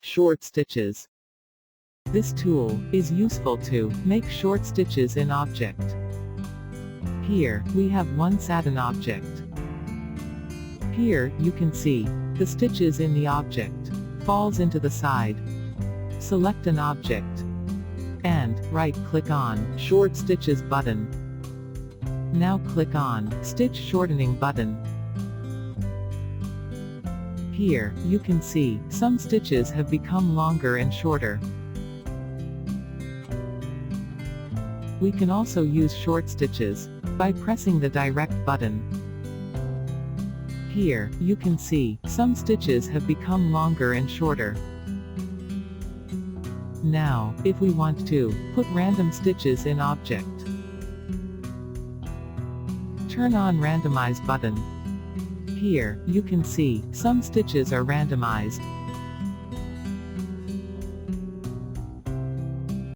Short stitches. This tool is useful to make short stitches in object. Here, we have one satin object. Here, you can see the stitches in the object falls into the side. Select an object and right-click on Short Stitches button. Now click on Stitch Shortening button. Here, you can see some stitches have become longer and shorter. We can also use short stitches by pressing the Direct button. Here, you can see some stitches have become longer and shorter. Now, if we want to put random stitches in object, turn on Randomize button. Here, you can see some stitches are randomized.